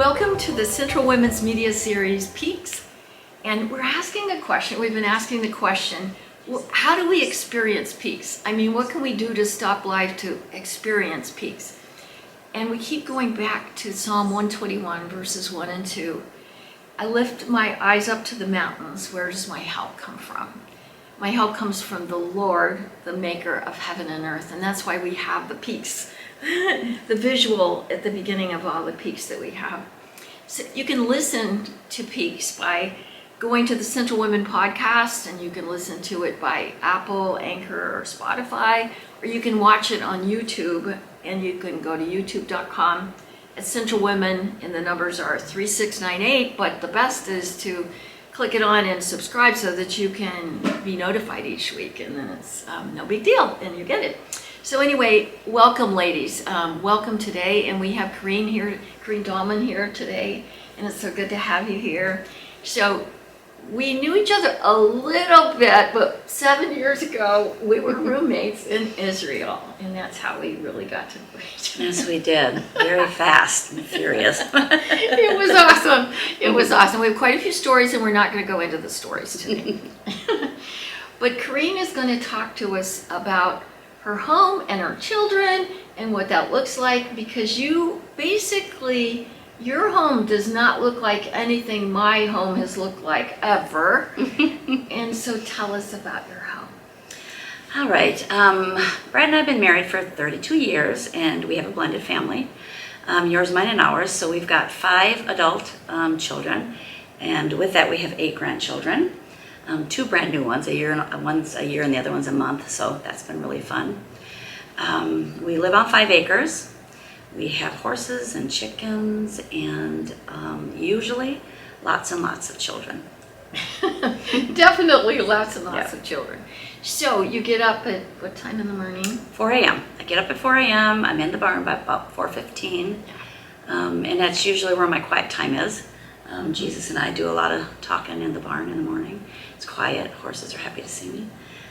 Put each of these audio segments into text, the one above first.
Welcome to the Central Women's Media Series, Peaks. And we're asking a question. We've been asking the question, well, how do we experience peaks? I mean, what can we do to stop life to experience peaks? And we keep going back to Psalm 121, verses 1 and 2. I lift my eyes up to the mountains. Where does my help come from? My help comes from the Lord, the maker of heaven and earth. And that's why we have the peaks, the visual at the beginning of all the peaks that we have. So you can listen to peaks by going to the Central Women podcast, and you can listen to it by Apple, Anchor, or Spotify, or you can watch it on YouTube, and you can go to youtube.com at Central Women, and the numbers are 3698, but the best is to click it on and subscribe so that you can be notified each week, and then it's no big deal, and you get it. So anyway, welcome ladies, welcome today, and we have Karin here, Karin Dahlman here today, and it's so good to have you here. So we knew each other a little bit, but 7 years ago we were roommates in Israel, and that's how we really got to know each other. Yes, we did. Very fast and furious. It was awesome. It was awesome. We have quite a few stories, and we're not going to go into the stories today. But Karin is going to talk to us about her home and her children and what that looks like, because you basically, your home does not look like anything my home has looked like ever. And so tell us about your home. All right. Brad and I have been married for 32 years, and we have a blended family. Yours, mine, and ours. So we've got 5 adult children, and with that we have 8 grandchildren. 2 brand new ones, one's a year and the other one's a month, so that's been really fun. We live on 5 acres. We have horses and chickens, and usually lots and lots of children. Definitely lots and lots of children. So you get up at what time in the morning? 4 a.m. I get up at 4 a.m. I'm in the barn by about 4:15, and that's usually where my quiet time is. Jesus and I do a lot of talking in the barn in the morning. It's quiet. Horses are happy to see me.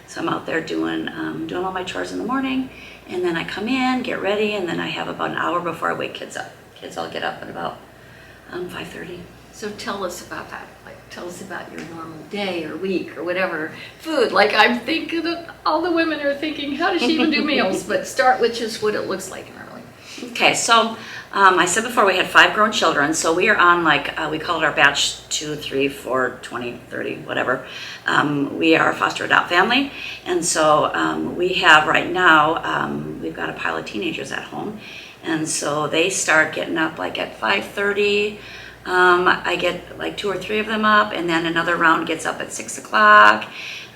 So I'm out there doing all my chores in the morning, and then I come in, get ready, and then I have about an hour before I wake kids up. Kids all get up at about 5:30. So tell us about that. Like, tell us about your normal day or week or whatever. Food, like I'm thinking that all the women are thinking, how does she even do meals? But start with just what it looks like normally. Okay, so I said before we had 5 grown children, so we are on we call it our batch 2, 3, 4, 20, 30, whatever. We are a foster adopt family, and so we have right now, we've got a pile of teenagers at home, and so they start getting up like at 5:30. I get like 2 or 3 of them up, and then another round gets up at 6 o'clock.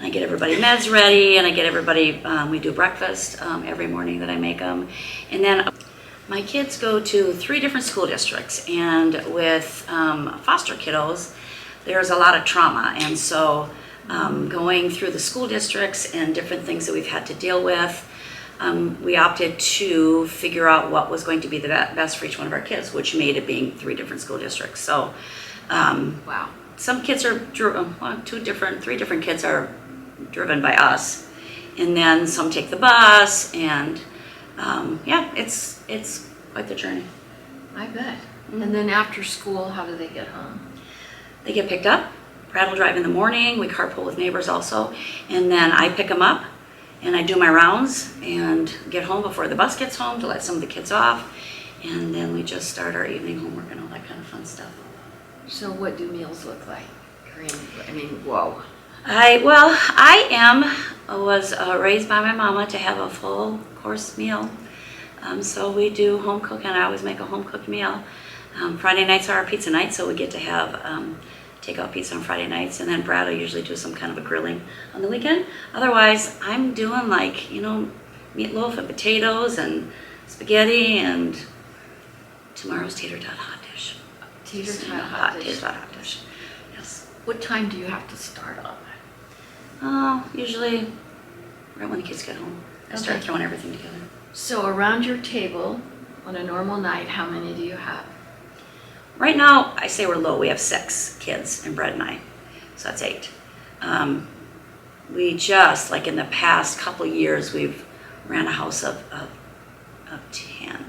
I get everybody meds ready, and I get everybody, we do breakfast every morning that I make them, and then my kids go to 3 different school districts, and with foster kiddos, there's a lot of trauma, and so going through the school districts and different things that we've had to deal with, we opted to figure out what was going to be the best for each one of our kids, which made it being 3 different school districts. So, wow, some kids are 3 different kids are driven by us, and then some take the bus, and it's quite the journey. I bet. Mm-hmm. And then after school, how do they get home? They get picked up. Brad will drive in the morning. We carpool with neighbors also, and then I pick them up, and I do my rounds and get home before the bus gets home to let some of the kids off, and then we just start our evening homework and all that kind of fun stuff. So what do meals look like? I mean, whoa. I was raised by my mama to have a full course meal. So we do home cooking. I always make a home cooked meal. Friday nights are our pizza nights, so we get to have takeout pizza on Friday nights, and then Brad will usually do some kind of a grilling on the weekend. Otherwise, I'm doing meatloaf and potatoes and spaghetti, and tomorrow's tater tot hot dish. Tater tot hot dish. Yes. What time do you have to start on that? Usually right when the kids get home. I start throwing everything together. So around your table on a normal night, how many do you have? Right now, I say we're low. We have 6 kids, and Brad and I, so that's 8. We just, like in the past couple years, we've ran a house of 10.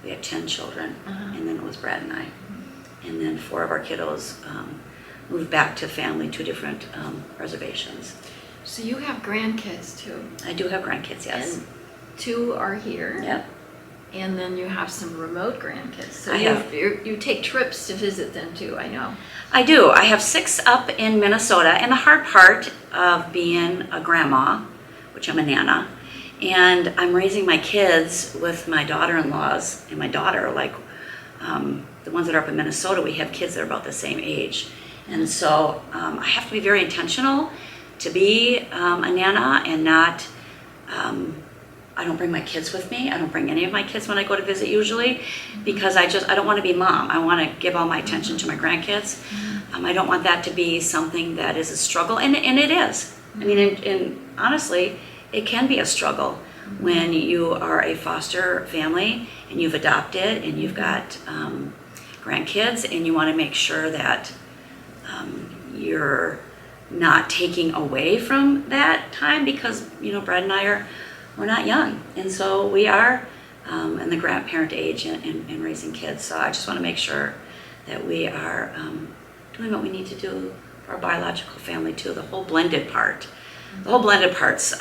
We had 10 children, and then it was Brad and I. and then 4 of our kiddos moved back to family, 2 different reservations. So you have grandkids too? I do have grandkids, yes. And 2 are here? Yep. And then you have some remote grandkids. So I have. you take trips to visit them too, I know. I do. I have 6 up in Minnesota, and the hard part of being a grandma, which I'm a nana, and I'm raising my kids with my daughter-in-laws and my daughter, like the ones that are up in Minnesota, we have kids that are about the same age. And so I have to be very intentional to be a nana and not, I don't bring my kids with me. I don't bring any of my kids when I go to visit usually, because I don't want to be mom. I want to give all my attention to my grandkids. I don't want that to be something that is a struggle, and it is. I mean, and honestly, it can be a struggle when you are a foster family and you've adopted and you've got grandkids, and you want to make sure that you're not taking away from that time, because Brad and I we're not young, and so we are in the grandparent age and raising kids. So I just want to make sure that we are doing what we need to do for our biological family too. The whole blended part. The whole blended part's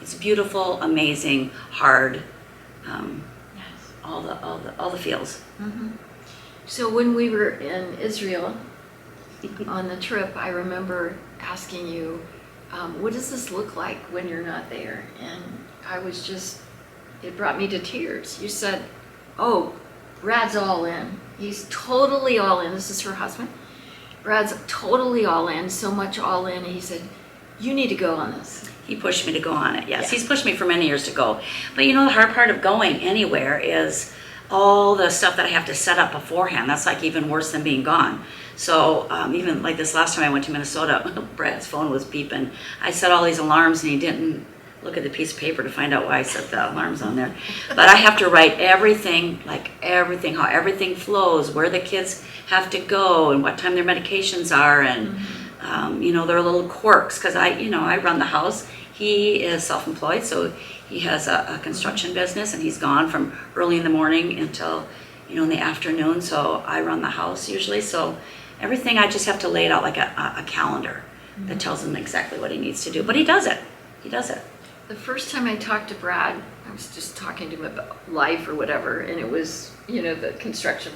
it's beautiful, amazing, hard. Yes. All the feels. So when we were in Israel on the trip, I remember asking you, what does this look like when you're not there? And I was it brought me to tears. You said, oh, Brad's all in. He's totally all in. This is her husband. Brad's totally all in, so much all in. And he said, you need to go on this. He pushed me to go on it, yes. Yeah. He's pushed me for many years to go. But the hard part of going anywhere is all the stuff that I have to set up beforehand. That's like even worse than being gone. So even like this last time I went to Minnesota, Brad's phone was beeping. I set all these alarms and he didn't look at the piece of paper to find out why I set the alarms on there. But I have to write everything, how everything flows, where the kids have to go and what time their medications are, and their little quirks, because I run the house. He is self-employed, so he has a construction business, and he's gone from early in the morning until in the afternoon. So I run the house usually. So everything, I just have to lay it out like a calendar that tells him exactly what he needs to do. But he does it. He does it. The first time I talked to Brad, I was just talking to him about life or whatever, and it was, the construction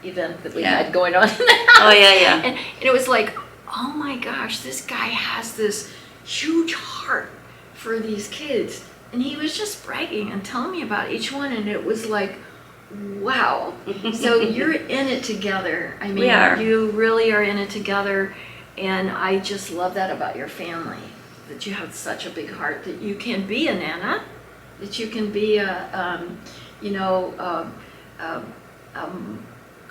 event that we had going on in the house. Oh, yeah. And it was like, oh my gosh, this guy has this huge heart for these kids. And he was just bragging and telling me about each one, and it was like, wow. So you're in it together. I mean, We are. You really are in it together, and I just love that about your family, that you have such a big heart, that you can be a nana, that you can be a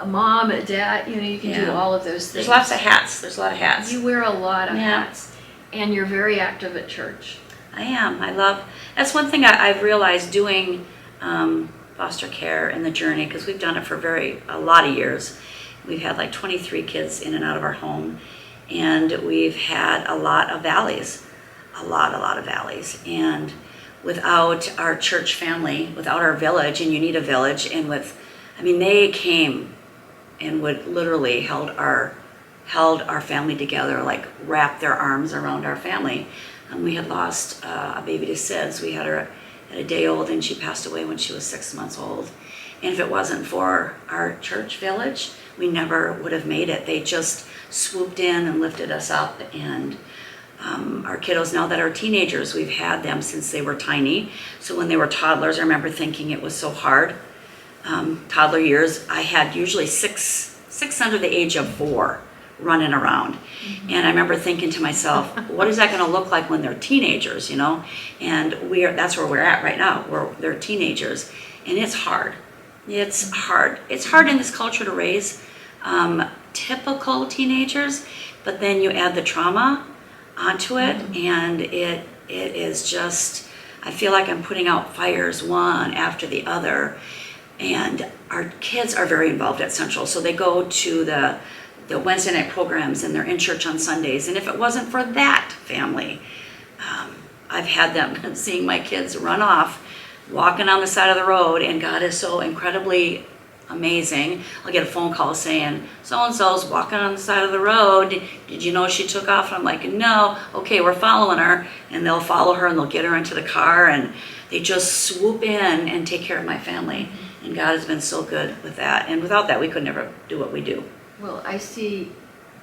mom, a dad, you can do all of those things. There's lots of hats. There's a lot of hats. You wear a lot of hats, and you're very active at church. I am. That's one thing I've realized doing foster care and the journey, because we've done it for a lot of years. We've had like 23 kids in and out of our home, and we've had a lot of valleys, a lot of valleys. And without our church family, without our village, and you need a village, and they came and would literally held our family together, like wrapped their arms around our family. And we had lost a baby to SIDS. We had her at a day old, and she passed away when she was 6 months old. And if it wasn't for our church village, we never would have made it. They just swooped in and lifted us up. And our kiddos now that are teenagers, we've had them since they were tiny. So when they were toddlers, I remember thinking it was so hard. Toddler years, I had usually six under the age of 4 running around. And I remember thinking to myself, what is that going to look like when they're teenagers, And that's where we're at right now, where they're teenagers. And it's hard. It's hard. It's hard in this culture to raise typical teenagers, but then you add the trauma onto it, and it is just, I feel like I'm putting out fires one after the other. And our kids are very involved at Central, so they go to the Wednesday night programs, and they're in church on Sundays. And if it wasn't for that family, I've had them seeing my kids run off, walking on the side of the road, and God is so incredibly amazing. I'll get a phone call saying, so-and-so's walking on the side of the road. Did you know she took off? And I'm like, no. Okay, we're following her. And they'll follow her and they'll get her into the car and they just swoop in and take care of my family. And God has been so good with that. And without that, we could never do what we do. Well, I see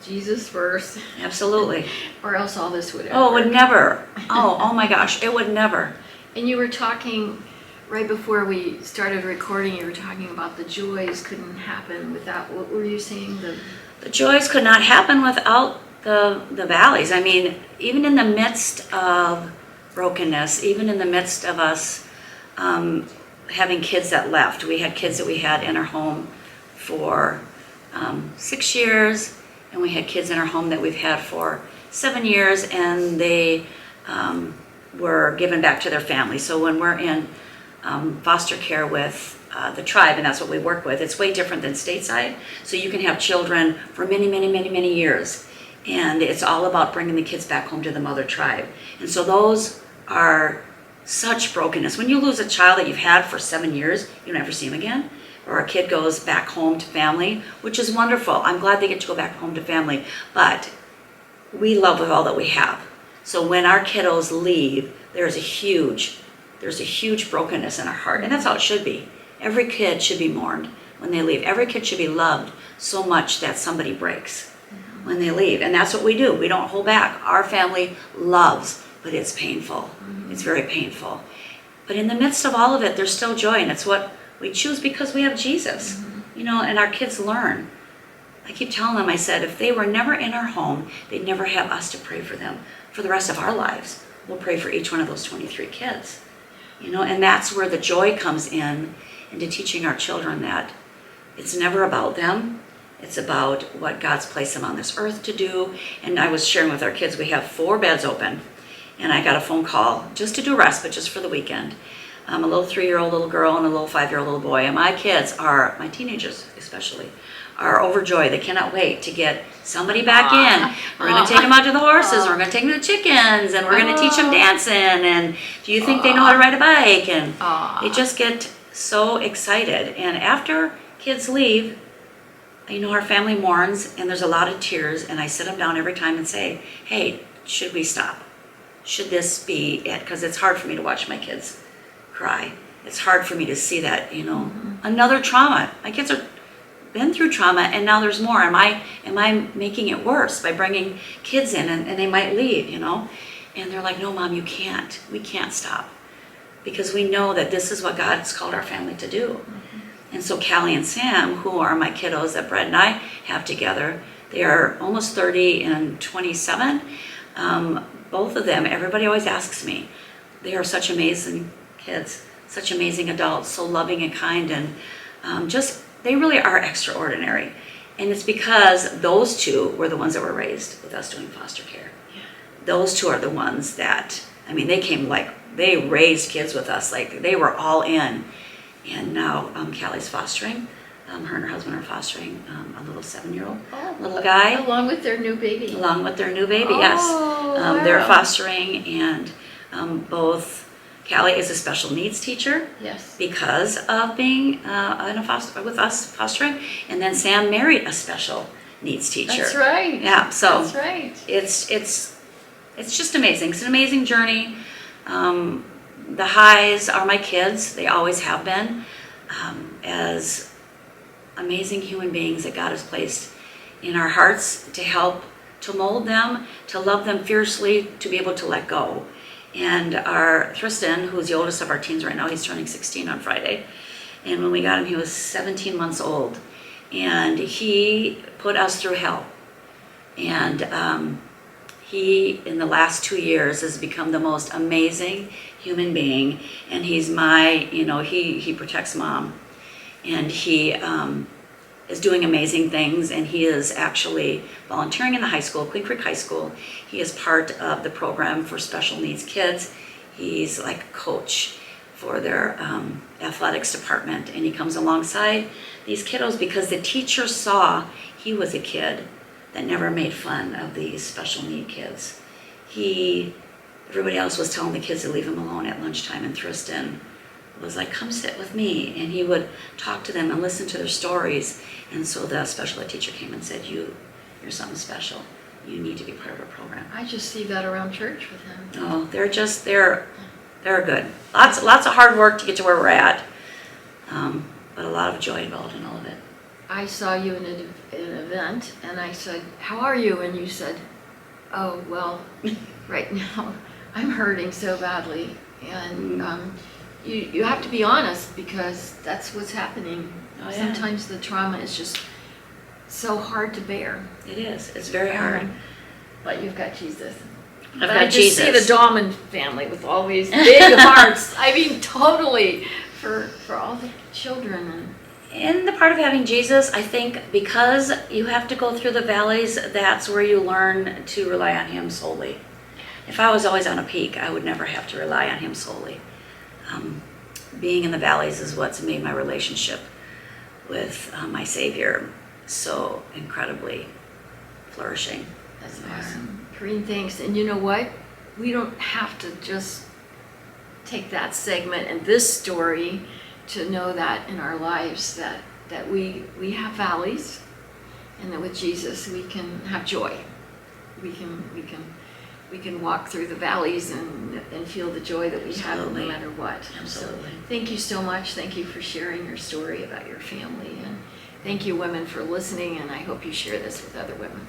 Jesus first, Absolutely. or else all this would ever. Oh, it would never. Oh my gosh, it would never. And you were talking, right before we started recording, you were talking about the joys couldn't happen without, what were you saying? The joys could not happen without the valleys. I mean, even in the midst of brokenness, even in the midst of us having kids that left, we had kids that we had in our home for 6 years, and we had kids in our home that we've had for 7 years, and they were given back to their family. So when we're in foster care with the tribe, and that's what we work with, it's way different than stateside. So you can have children for many, many, many, many years, and it's all about bringing the kids back home to the mother tribe. And so those are such brokenness. When you lose a child that you've had for 7 years, you don't ever see them again. Or a kid goes back home to family, which is wonderful. I'm glad they get to go back home to family, but we love with all that we have. So when our kiddos leave, there's a huge brokenness in our heart, and that's how it should be. Every kid should be mourned when they leave. Every kid should be loved so much that somebody breaks when they leave, and that's what we do. We don't hold back. Our family loves, but it's painful. It's very painful. But in the midst of all of it, there's still joy, and it's what we choose because we have Jesus, you know, and our kids learn. I keep telling them, I said, if they were never in our home, they'd never have us to pray for them for the rest of our lives. We'll pray for each one of those 23 kids, you know, and that's where the joy comes in, into teaching our children that it's never about them. It's about what God's placed them on this earth to do. And I was sharing with our kids, we have 4 beds open, and I got a phone call just to do respite, just for the weekend. A little 3-year-old little girl and a little 5-year-old little boy. And my kids are, my teenagers especially, are overjoyed. They cannot wait to get somebody back in. We're going to take them out to the horses, and we're going to take them to the chickens, and we're going to teach them dancing. And do you think they know how to ride a bike? And they just get so excited. And after kids leave, you know, our family mourns, and there's a lot of tears. And I sit them down every time and say, hey, should we stop? Should this be it? Because it's hard for me to watch my kids cry. It's hard for me to see that, you know, another trauma. My kids are been through trauma, and now there's more. Am I making it worse by bringing kids in, and they might leave, you know? And they're like, no, Mom, you can't. We can't stop, because we know that this is what God's called our family to do. And so Callie and Sam, who are my kiddos that Brett and I have together, they are almost 30 and 27. Both of them, everybody always asks me, they are such amazing kids, such amazing adults, so loving and kind, and they really are extraordinary. And it's because those two were the ones that were raised with us doing foster care. Yeah. Those two are the ones that, I mean, they raised kids with us, like they were all in. And now Callie's fostering. Her and her husband are fostering a little 7-year-old little guy. Along with their new baby. Yes. Wow. They're fostering, and both Callie is a special needs teacher. Yes. Because of being with us fostering, and then Sam married a special needs teacher. That's right. Yeah. So that's right. It's just amazing. It's an amazing journey. The highs are my kids. They always have been, as amazing human beings that God has placed in our hearts to help, to mold them, to love them fiercely, to be able to let go. And our Tristan, who's the oldest of our teens right now, he's turning 16 on Friday. And when we got him, he was 17 months old. And he put us through hell. And he, in the last 2 years, has become the most amazing human being. And he's he protects Mom. And he is doing amazing things. And he is actually volunteering in the high school, Queen Creek High School. He is part of the program for special needs kids. He's like a coach for their athletics department. And he comes alongside these kiddos because the teacher saw he was a kid that never made fun of these special need kids. Everybody else was telling the kids to leave him alone at lunchtime, and Tristan was like, come sit with me. And he would talk to them and listen to their stories. And so the special ed teacher came and said, you're something special. You need to be part of our program. I just see that around church with him. Oh, they're good. Lots of hard work to get to where we're at. But a lot of joy involved in all of it. I saw you in an event, and I said, how are you? And you said, oh, well, right now I'm hurting so badly. And you have to be honest, because that's what's happening. Oh, yeah. Sometimes the trauma is just so hard to bear. It is. It's very hard. But you've got Jesus. I've But got I just Jesus. see the Dahman family with all these big hearts. I mean, totally, for all the children. In the part of having Jesus, I think because you have to go through the valleys, that's where you learn to rely on him solely. If I was always on a peak, I would never have to rely on him solely. Being in the valleys is what's made my relationship with my Savior so incredibly flourishing. That's awesome. Karin, thanks. And you know what? We don't have to just take that segment and this story to know that in our lives that we have valleys, and that with Jesus we can have joy. We can walk through the valleys and feel the joy that we have no matter what. Absolutely. So thank you so much. Thank you for sharing your story about your family, and thank you women for listening, and I hope you share this with other women.